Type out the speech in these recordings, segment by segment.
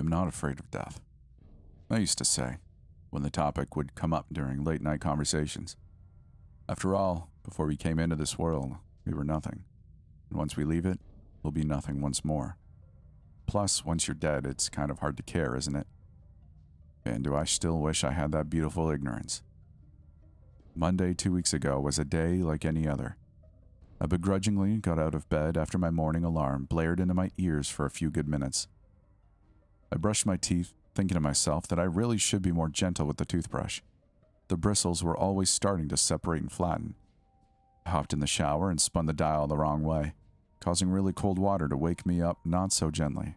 I'm not afraid of death. I used to say, when the topic would come up during late-night conversations. After all, before we came into this world, we were nothing. And once we leave it, we'll be nothing once more. Plus, once you're dead, it's kind of hard to care, isn't it? And do I still wish I had that beautiful ignorance? Monday 2 weeks ago was a day like any other. I begrudgingly got out of bed after my morning alarm blared into my ears for a few good minutes. I brushed my teeth, thinking to myself that I really should be more gentle with the toothbrush. The bristles were always starting to separate and flatten. I hopped in the shower and spun the dial the wrong way, causing really cold water to wake me up not so gently.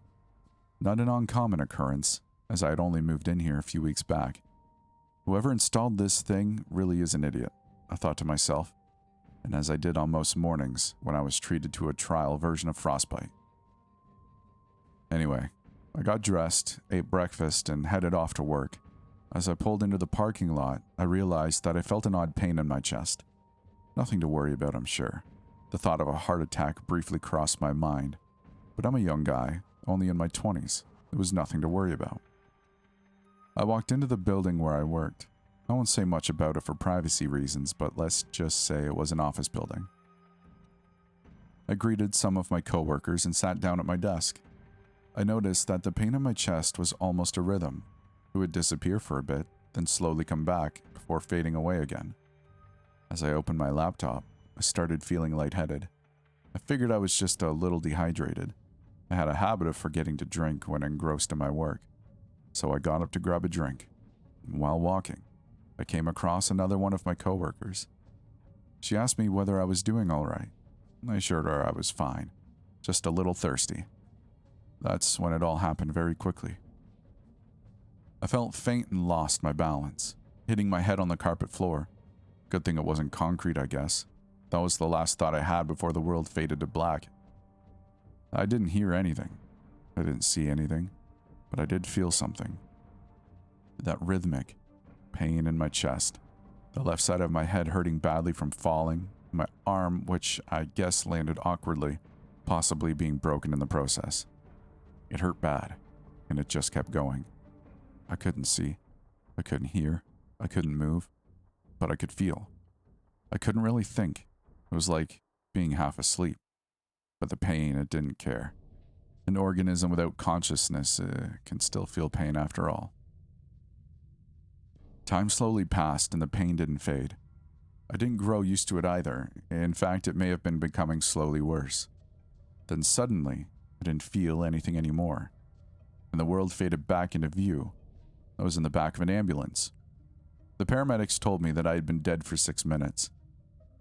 Not an uncommon occurrence, as I had only moved in here a few weeks back. Whoever installed this thing really is an idiot, I thought to myself, and as I did on most mornings when I was treated to a trial version of frostbite. Anyway, I got dressed, ate breakfast, and headed off to work. As I pulled into the parking lot, I realized that I felt an odd pain in my chest. Nothing to worry about, I'm sure. The thought of a heart attack briefly crossed my mind, but I'm a young guy, only in my 20s. There was nothing to worry about. I walked into the building where I worked. I won't say much about it for privacy reasons, but let's just say it was an office building. I greeted some of my coworkers and sat down at my desk. I noticed that the pain in my chest was almost a rhythm. It would disappear for a bit, then slowly come back before fading away again. As I opened my laptop, I started feeling lightheaded. I figured I was just a little dehydrated. I had a habit of forgetting to drink when engrossed in my work, so I got up to grab a drink. While walking, I came across another one of my coworkers. She asked me whether I was doing all right. I assured her I was fine, just a little thirsty. That's when it all happened very quickly. I felt faint and lost my balance, hitting my head on the carpet floor. Good thing it wasn't concrete, I guess. That was the last thought I had before the world faded to black. I didn't hear anything. I didn't see anything, but I did feel something. That rhythmic pain in my chest, the left side of my head hurting badly from falling, my arm, which I guess landed awkwardly, possibly being broken in the process. It hurt bad, and it just kept going. I couldn't see, I couldn't hear, I couldn't move, but I could feel. I couldn't really think. It was like being half asleep. But the pain, it didn't care. An organism without consciousness can still feel pain after all. Time slowly passed and the pain didn't fade. I didn't grow used to it either. In fact, it may have been becoming slowly worse. Then suddenly, I didn't feel anything anymore, and the world faded back into view. I was in the back of an ambulance. The paramedics told me that I had been dead for 6 minutes.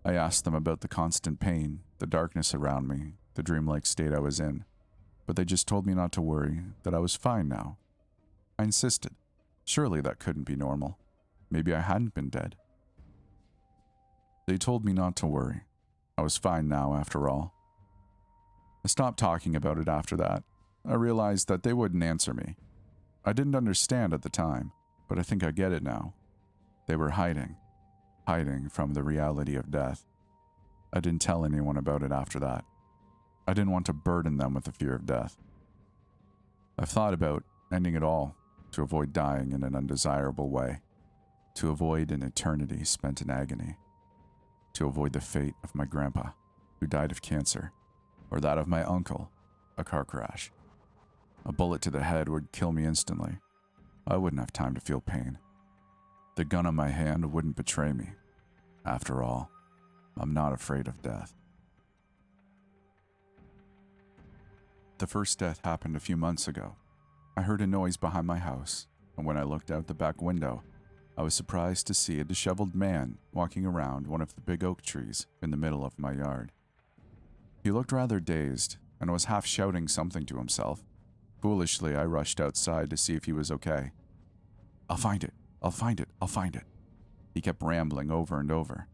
I asked them about the constant pain, the darkness around me, the dreamlike state I was in, but they just told me not to worry, that I was fine now. I insisted. Surely that couldn't be normal. Maybe I hadn't been dead. They told me not to worry. I was fine now, after all. I stopped talking about it after that. I realized that they wouldn't answer me. I didn't understand at the time, but I think I get it now. They were hiding from the reality of death. I didn't tell anyone about it after that. I didn't want to burden them with the fear of death. I've thought about ending it all to avoid dying in an undesirable way, to avoid an eternity spent in agony, to avoid the fate of my grandpa, who died of cancer, or that of my uncle, a car crash. A bullet to the head would kill me instantly. I wouldn't have time to feel pain. The gun on my hand wouldn't betray me. After all, I'm not afraid of death. The first death happened a few months ago. I heard a noise behind my house, and when I looked out the back window, I was surprised to see a disheveled man walking around one of the big oak trees in the middle of my yard. He looked rather dazed and was half shouting something to himself. Foolishly, I rushed outside to see if he was okay. "I'll find it, I'll find it, I'll find it." He kept rambling over and over,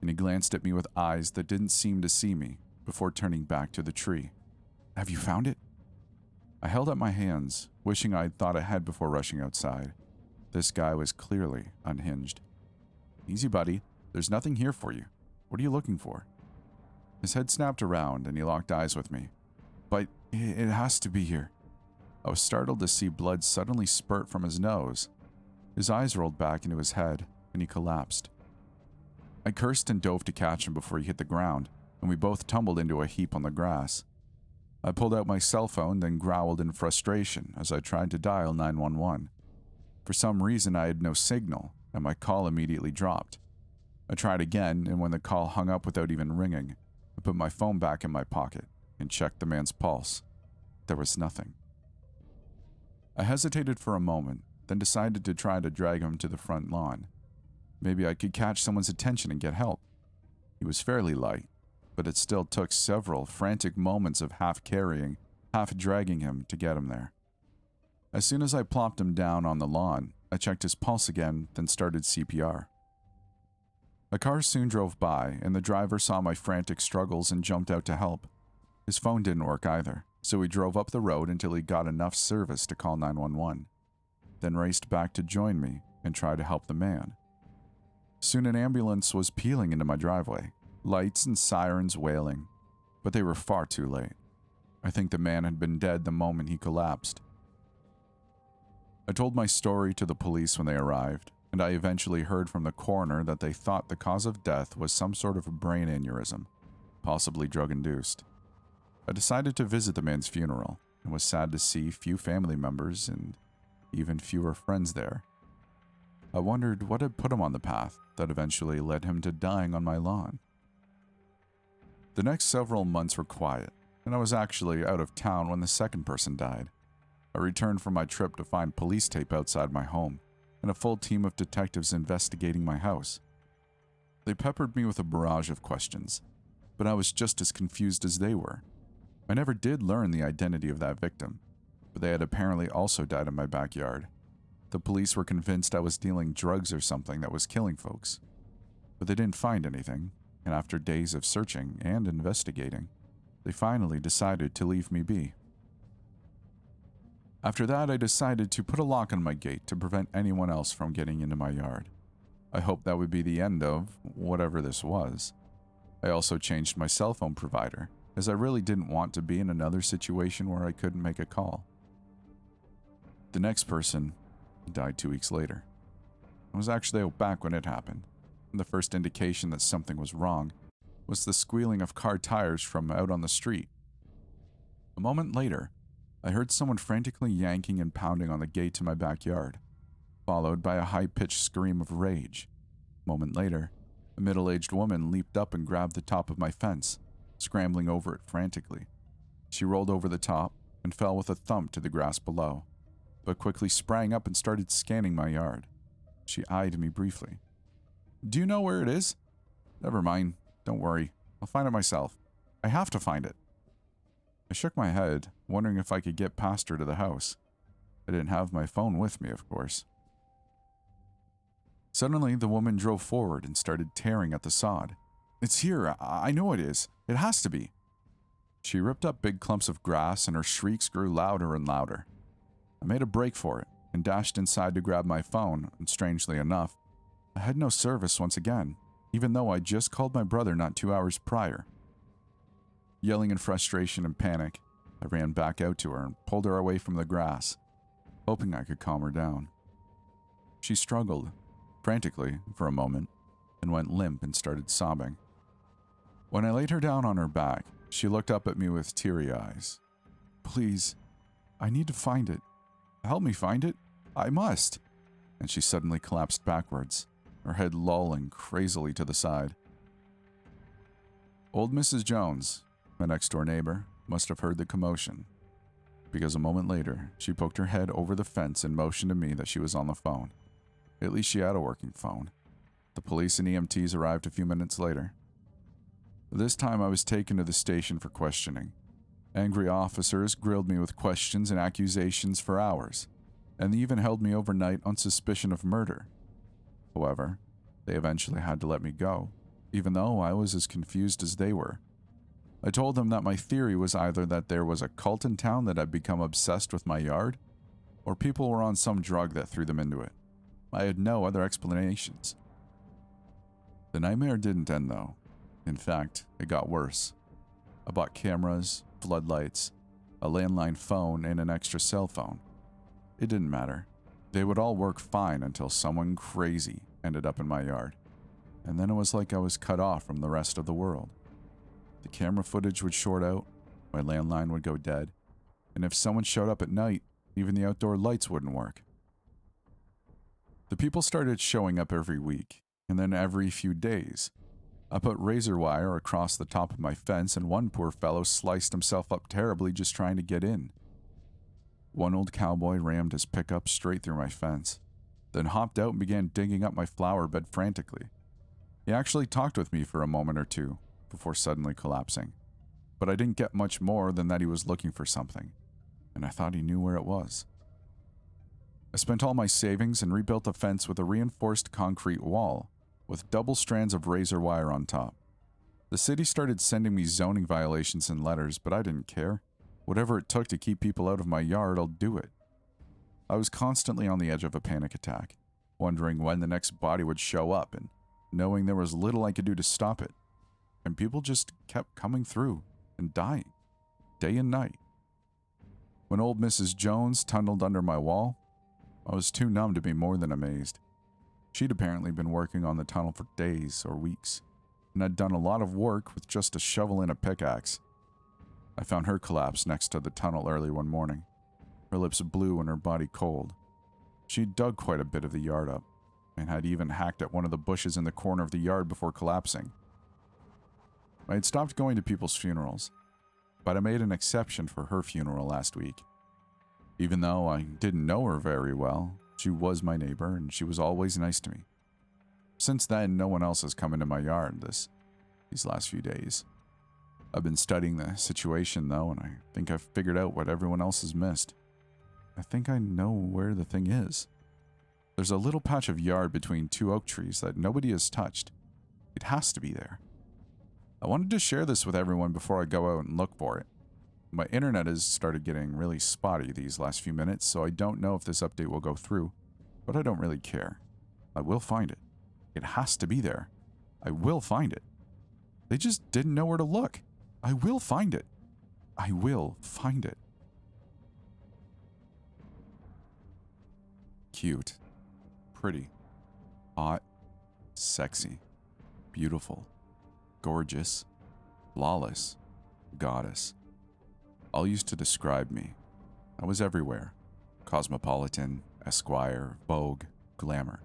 and he glanced at me with eyes that didn't seem to see me before turning back to the tree. "Have you found it?" I held up my hands, wishing I'd thought ahead before rushing outside. This guy was clearly unhinged. "Easy, buddy. There's nothing here for you. What are you looking for?" His head snapped around and he locked eyes with me. "But it has to be here." I was startled to see blood suddenly spurt from his nose. His eyes rolled back into his head, and he collapsed. I cursed and dove to catch him before he hit the ground, and we both tumbled into a heap on the grass. I pulled out my cell phone, then growled in frustration as I tried to dial 911. For some reason, I had no signal, and my call immediately dropped. I tried again, and when the call hung up without even ringing, I put my phone back in my pocket and checked the man's pulse. There was nothing. I hesitated for a moment, then decided to try to drag him to the front lawn. Maybe I could catch someone's attention and get help. He was fairly light, but it still took several frantic moments of half carrying, half dragging him to get him there. As soon as I plopped him down on the lawn, I checked his pulse again, then started CPR. A car soon drove by, and the driver saw my frantic struggles and jumped out to help. His phone didn't work either, so he drove up the road until he got enough service to call 911, then raced back to join me and try to help the man. Soon an ambulance was peeling into my driveway, lights and sirens wailing, but they were far too late. I think the man had been dead the moment he collapsed. I told my story to the police when they arrived, and I eventually heard from the coroner that they thought the cause of death was some sort of brain aneurysm, possibly drug-induced. I decided to visit the man's funeral, and was sad to see few family members and even fewer friends there. I wondered what had put him on the path that eventually led him to dying on my lawn. The next several months were quiet, and I was actually out of town when the second person died. I returned from my trip to find police tape outside my home, and a full team of detectives investigating my house. They peppered me with a barrage of questions, but I was just as confused as they were. I never did learn the identity of that victim, but they had apparently also died in my backyard. The police were convinced I was dealing drugs or something that was killing folks, but they didn't find anything, and after days of searching and investigating, they finally decided to leave me be. After that, I decided to put a lock on my gate to prevent anyone else from getting into my yard. I hoped that would be the end of whatever this was. I also changed my cell phone provider, as I really didn't want to be in another situation where I couldn't make a call. The next person died 2 weeks later. I was actually out back when it happened, and the first indication that something was wrong was the squealing of car tires from out on the street. A moment later, I heard someone frantically yanking and pounding on the gate to my backyard, followed by a high-pitched scream of rage. A moment later, a middle-aged woman leaped up and grabbed the top of my fence, scrambling over it frantically. She rolled over the top and fell with a thump to the grass below, but quickly sprang up and started scanning my yard. She eyed me briefly. "Do you know where it is?" "Never mind. Don't worry. I'll find it myself. I have to find it." I shook my head, wondering if I could get past her to the house. I didn't have my phone with me, of course. Suddenly, the woman drove forward and started tearing at the sod. "It's here. I know it is. It has to be." She ripped up big clumps of grass, and her shrieks grew louder and louder. I made a break for it and dashed inside to grab my phone, and strangely enough, I had no service once again, even though I just called my brother not 2 hours prior. Yelling in frustration and panic, I ran back out to her and pulled her away from the grass, hoping I could calm her down. She struggled, frantically, for a moment, and went limp and started sobbing. When I laid her down on her back, she looked up at me with teary eyes. "Please, I need to find it. Help me find it. I must." And she suddenly collapsed backwards, her head lolling crazily to the side. Old Mrs. Jones, my next-door neighbor, must have heard the commotion, because a moment later, she poked her head over the fence and motioned to me that she was on the phone. At least she had a working phone. The police and EMTs arrived a few minutes later. This time I was taken to the station for questioning. Angry officers grilled me with questions and accusations for hours, and they even held me overnight on suspicion of murder. However, they eventually had to let me go, even though I was as confused as they were. I told them that my theory was either that there was a cult in town that had become obsessed with my yard, or people were on some drug that threw them into it. I had no other explanations. The nightmare didn't end though. In fact, it got worse. I bought cameras, floodlights, a landline phone, and an extra cell phone. It didn't matter. They would all work fine until someone crazy ended up in my yard. And then it was like I was cut off from the rest of the world. The camera footage would short out, my landline would go dead, and if someone showed up at night, even the outdoor lights wouldn't work. The people started showing up every week, and then every few days. I put razor wire across the top of my fence, and one poor fellow sliced himself up terribly just trying to get in. One old cowboy rammed his pickup straight through my fence, then hopped out and began digging up my flower bed frantically. He actually talked with me for a moment or two before suddenly collapsing, but I didn't get much more than that he was looking for something, and I thought he knew where it was. I spent all my savings and rebuilt the fence with a reinforced concrete wall with double strands of razor wire on top. The city started sending me zoning violations and letters, but I didn't care. Whatever it took to keep people out of my yard, I'll do it. I was constantly on the edge of a panic attack, wondering when the next body would show up and knowing there was little I could do to stop it. And people just kept coming through and dying, day and night. When old Mrs. Jones tunneled under my wall, I was too numb to be more than amazed. She'd apparently been working on the tunnel for days or weeks, and had done a lot of work with just a shovel and a pickaxe. I found her collapsed next to the tunnel early one morning, her lips blue and her body cold. She'd dug quite a bit of the yard up, and had even hacked at one of the bushes in the corner of the yard before collapsing. I had stopped going to people's funerals, but I made an exception for her funeral last week. Even though I didn't know her very well, she was my neighbor and she was always nice to me. Since then, no one else has come into my yard these last few days. I've been studying the situation though, and I think I've figured out what everyone else has missed. I think I know where the thing is. There's a little patch of yard between two oak trees that nobody has touched. It has to be there. I wanted to share this with everyone before I go out and look for it. My internet has started getting really spotty these last few minutes, so I don't know if this update will go through, but I don't really care. I will find it. It has to be there. I will find it. They just didn't know where to look. I will find it. I will find it. Cute. Pretty. Hot. Sexy. Beautiful. Gorgeous. Flawless. Goddess. All used to describe me. I was everywhere. Cosmopolitan, Esquire, Vogue, glamour.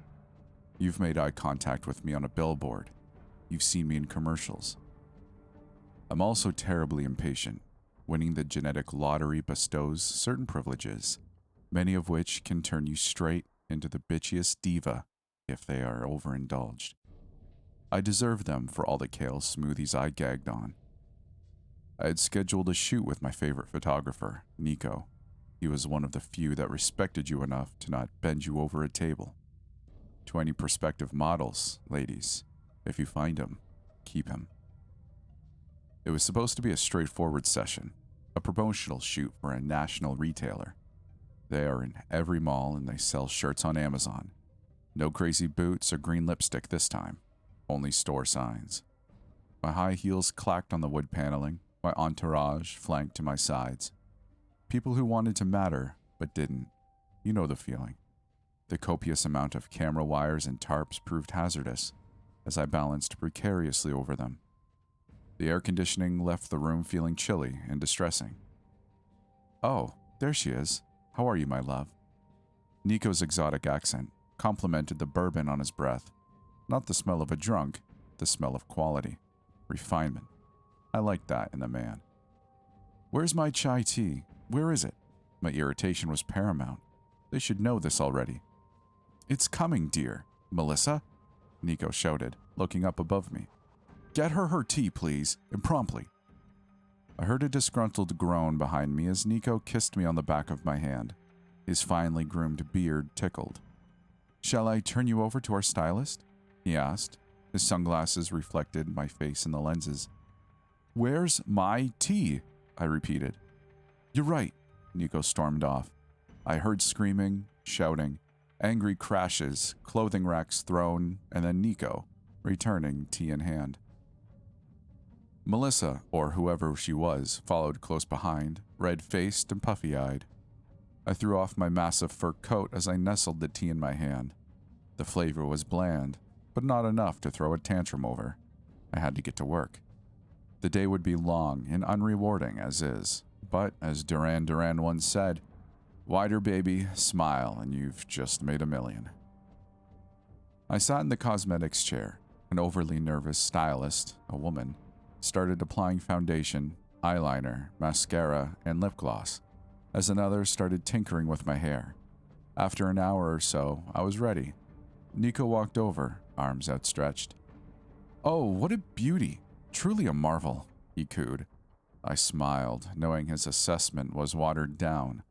You've made eye contact with me on a billboard. You've seen me in commercials. I'm also terribly impatient. Winning the genetic lottery bestows certain privileges, many of which can turn you straight into the bitchiest diva if they are overindulged. I deserve them for all the kale smoothies I gagged on. I had scheduled a shoot with my favorite photographer, Nico. He was one of the few that respected you enough to not bend you over a table. To any prospective models, ladies, if you find him, keep him. It was supposed to be a straightforward session, a promotional shoot for a national retailer. They are in every mall and they sell shirts on Amazon. No crazy boots or green lipstick this time, only store signs. My high heels clacked on the wood paneling, my entourage flanked to my sides. People who wanted to matter, but didn't. You know the feeling. The copious amount of camera wires and tarps proved hazardous, as I balanced precariously over them. The air conditioning left the room feeling chilly and distressing. Oh, there she is. How are you, my love? Nico's exotic accent complemented the bourbon on his breath. Not the smell of a drunk, the smell of quality, refinement. I liked that in a man. Where's my chai tea? Where is it? My irritation was paramount. They should know this already. It's coming, dear. Melissa? Nico shouted, looking up above me. Get her tea, please, and promptly. I heard a disgruntled groan behind me as Nico kissed me on the back of my hand. His finely groomed beard tickled. Shall I turn you over to our stylist? He asked. His sunglasses reflected my face in the lenses. Where's my tea? I repeated. You're right, Nico stormed off. I heard screaming, shouting, angry crashes, clothing racks thrown, and then Nico, returning tea in hand. Melissa, or whoever she was, followed close behind, red-faced and puffy-eyed. I threw off my massive fur coat as I nestled the tea in my hand. The flavor was bland, but not enough to throw a tantrum over. I had to get to work. The day would be long and unrewarding as is, but as Duran Duran once said, "Wider, baby, smile, and you've just made $1 million." I sat in the cosmetics chair. An overly nervous stylist, a woman, started applying foundation, eyeliner, mascara, and lip gloss, as another started tinkering with my hair. After an hour or so, I was ready. Nico walked over, arms outstretched. "Oh, what a beauty! Truly a marvel," he cooed. I smiled, knowing his assessment was watered down.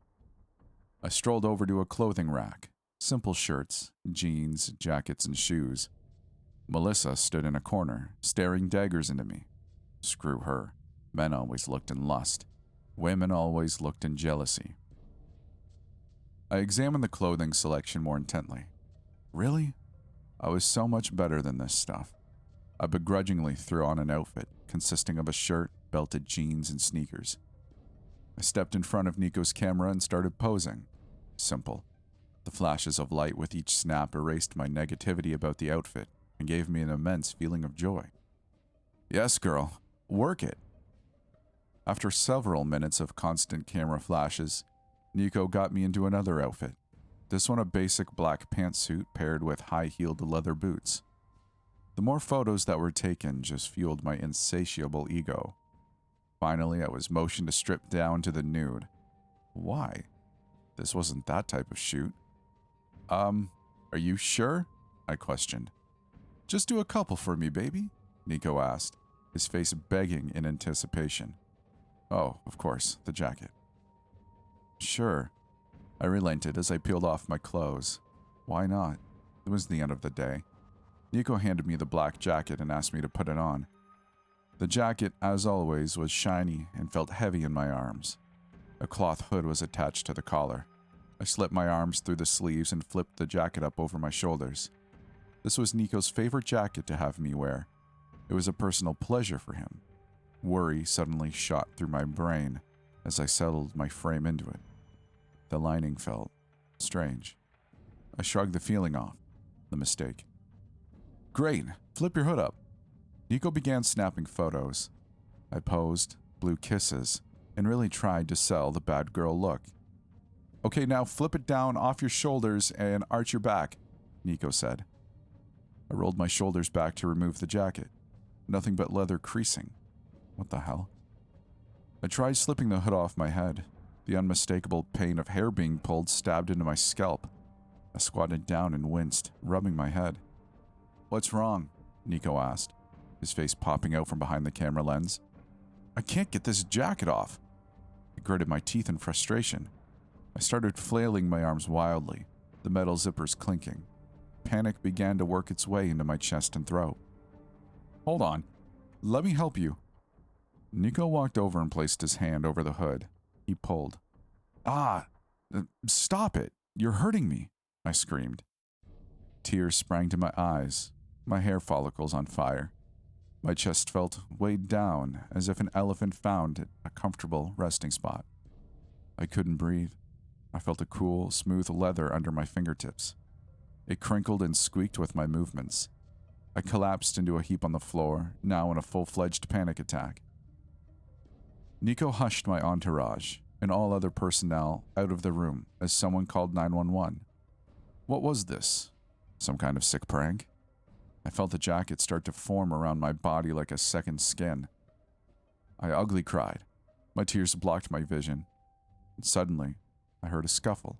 I strolled over to a clothing rack. Simple shirts, jeans, jackets, and shoes. Melissa stood in a corner, staring daggers into me. Screw her. Men always looked in lust. Women always looked in jealousy. I examined the clothing selection more intently. Really? I was so much better than this stuff. I begrudgingly threw on an outfit consisting of a shirt, belted jeans, and sneakers. I stepped in front of Nico's camera and started posing. Simple. The flashes of light with each snap erased my negativity about the outfit and gave me an immense feeling of joy. "Yes, girl. Work it." After several minutes of constant camera flashes, Nico got me into another outfit. This one a basic black pantsuit paired with high-heeled leather boots. The more photos that were taken just fueled my insatiable ego. Finally, I was motioned to strip down to the nude. Why? This wasn't that type of shoot. Are you sure?" I questioned. "Just do a couple for me, baby," Nico asked, his face begging in anticipation. Oh, of course, the jacket. Sure. I relented as I peeled off my clothes. Why not? It was the end of the day. Nico handed me the black jacket and asked me to put it on. The jacket, as always, was shiny and felt heavy in my arms. A cloth hood was attached to the collar. I slipped my arms through the sleeves and flipped the jacket up over my shoulders. This was Nico's favorite jacket to have me wear. It was a personal pleasure for him. Worry suddenly shot through my brain as I settled my frame into it. The lining felt strange. I shrugged the feeling off. The mistake. "Great, flip your hood up." Nico began snapping photos. I posed, blew kisses, and really tried to sell the bad girl look. "Okay, now flip it down off your shoulders and arch your back," Nico said. I rolled my shoulders back to remove the jacket. Nothing but leather creasing. What the hell? I tried slipping the hood off my head. The unmistakable pain of hair being pulled stabbed into my scalp. I squatted down and winced, rubbing my head. "What's wrong?" Nico asked, his face popping out from behind the camera lens. "I can't get this jacket off." I gritted my teeth in frustration. I started flailing my arms wildly, the metal zippers clinking. Panic began to work its way into my chest and throat. "Hold on. Let me help you." Nico walked over and placed his hand over the hood. He pulled. Stop it. You're hurting me," I screamed. Tears sprang to my eyes, my hair follicles on fire. My chest felt weighed down as if an elephant found a comfortable resting spot. I couldn't breathe. I felt a cool, smooth leather under my fingertips. It crinkled and squeaked with my movements. I collapsed into a heap on the floor, now in a full-fledged panic attack. Nico hushed my entourage and all other personnel out of the room as someone called 911. What was this? Some kind of sick prank? I felt the jacket start to form around my body like a second skin. I ugly cried. My tears blocked my vision. And suddenly, I heard a scuffle.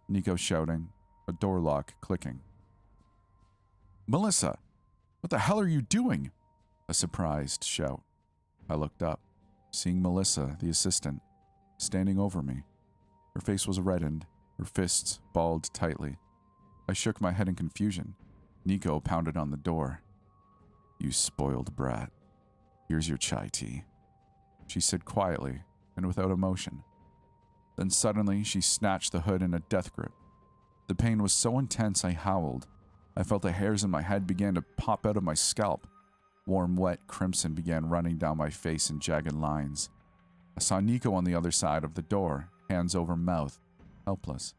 Nico shouting, a door lock clicking. "Melissa, what the hell are you doing?" A surprised shout. I looked up, seeing Melissa, the assistant, standing over me. Her face was reddened, her fists balled tightly. I shook my head in confusion. Nico pounded on the door. "You spoiled brat. Here's your chai tea," she said quietly and without emotion. Then suddenly, she snatched the hood in a death grip. The pain was so intense I howled. I felt the hairs in my head began to pop out of my scalp. Warm, wet crimson began running down my face in jagged lines. I saw Nico on the other side of the door, hands over mouth, helpless.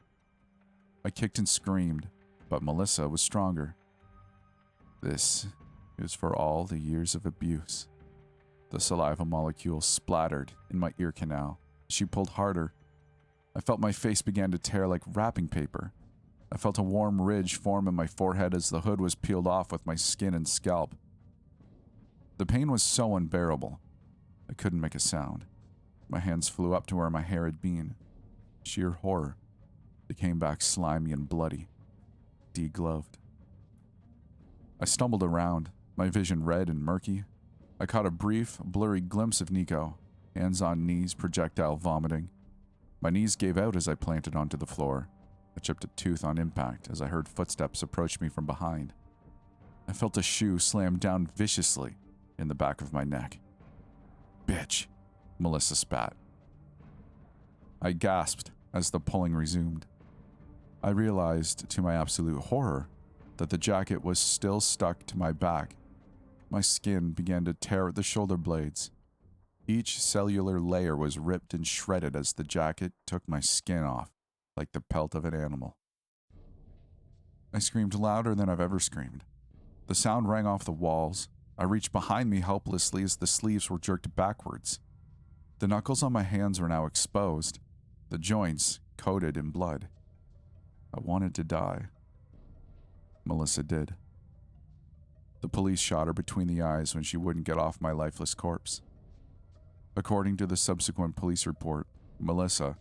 I kicked and screamed, but Melissa was stronger. This is for all the years of abuse. The saliva molecule splattered in my ear canal. She pulled harder. I felt my face began to tear like wrapping paper. I felt a warm ridge form in my forehead as the hood was peeled off with my skin and scalp. The pain was so unbearable, I couldn't make a sound. My hands flew up to where my hair had been. Sheer horror. They came back slimy and bloody, degloved. I stumbled around, my vision red and murky. I caught a brief, blurry glimpse of Nico, hands on knees, projectile vomiting. My knees gave out as I planted onto the floor. I chipped a tooth on impact as I heard footsteps approach me from behind. I felt a shoe slam down viciously in the back of my neck. "Bitch," Melissa spat. I gasped as the pulling resumed. I realized, to my absolute horror, that the jacket was still stuck to my back. My skin began to tear at the shoulder blades. Each cellular layer was ripped and shredded as the jacket took my skin off, like the pelt of an animal. I screamed louder than I've ever screamed. The sound rang off the walls. I reached behind me helplessly as the sleeves were jerked backwards. The knuckles on my hands were now exposed, the joints coated in blood. I wanted to die. Melissa did. The police shot her between the eyes when she wouldn't get off my lifeless corpse. According to the subsequent police report, Melissa,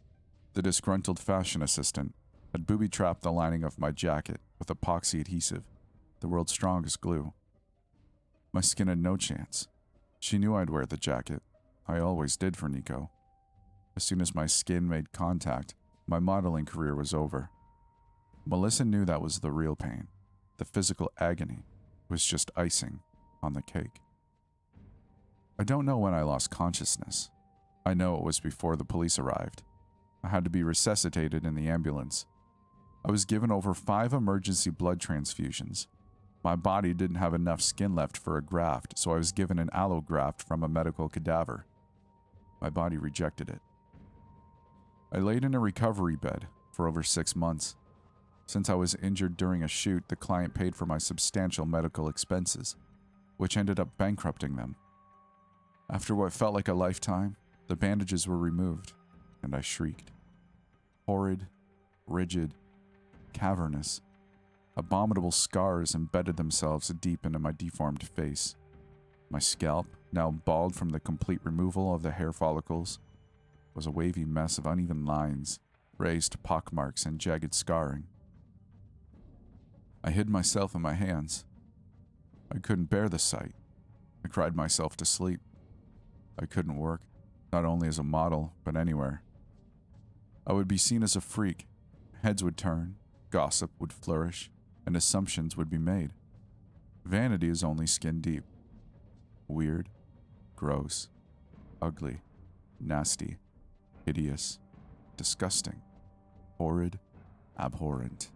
the disgruntled fashion assistant, had booby-trapped the lining of my jacket with epoxy adhesive, the world's strongest glue. My skin had no chance. She knew I'd wear the jacket. I always did for Nico. As soon as my skin made contact, my modeling career was over. Melissa knew that was the real pain. The physical agony was just icing on the cake. I don't know when I lost consciousness. I know it was before the police arrived. I had to be resuscitated in the ambulance. I was given over 5 emergency blood transfusions. My body didn't have enough skin left for a graft, so I was given an allograft from a medical cadaver. My body rejected it. I laid in a recovery bed for over 6 months. Since I was injured during a shoot, the client paid for my substantial medical expenses, which ended up bankrupting them. After what felt like a lifetime, the bandages were removed, and I shrieked. Horrid, rigid, cavernous, abominable scars embedded themselves deep into my deformed face. My scalp, now bald from the complete removal of the hair follicles, was a wavy mess of uneven lines, raised pockmarks, and jagged scarring. I hid myself in my hands. I couldn't bear the sight. I cried myself to sleep. I couldn't work, not only as a model, but anywhere. I would be seen as a freak. Heads would turn, gossip would flourish, and assumptions would be made. Vanity is only skin deep. Weird, gross, ugly, nasty, hideous, disgusting, horrid, abhorrent.